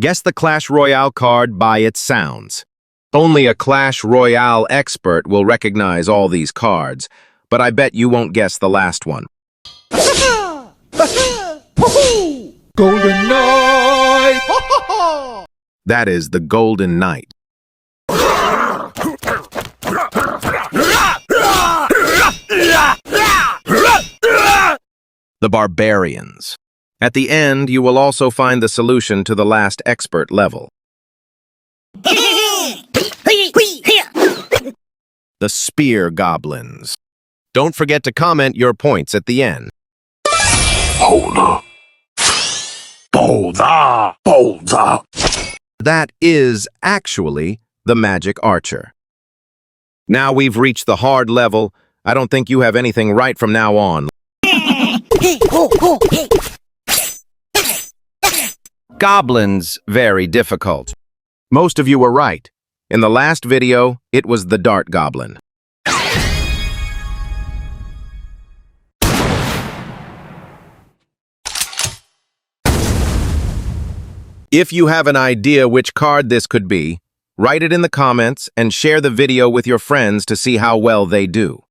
Guess the Clash Royale card by its sounds. Only a Clash Royale expert will recognize all these cards, but I bet you won't guess the last one. Golden Knight! That is the Golden Knight. The Barbarians. At the end, you will also find the solution to the last expert level. The Spear Goblins. Don't forget to comment your points at the end. Bolder! That is actually the Magic Archer. Now we've reached the hard level. I don't think you have anything right from now on. Goblins, very difficult. Most of you were right. In the last video, it was the Dart Goblin. If you have an idea which card this could be, write it in the comments and share the video with your friends to see how well they do.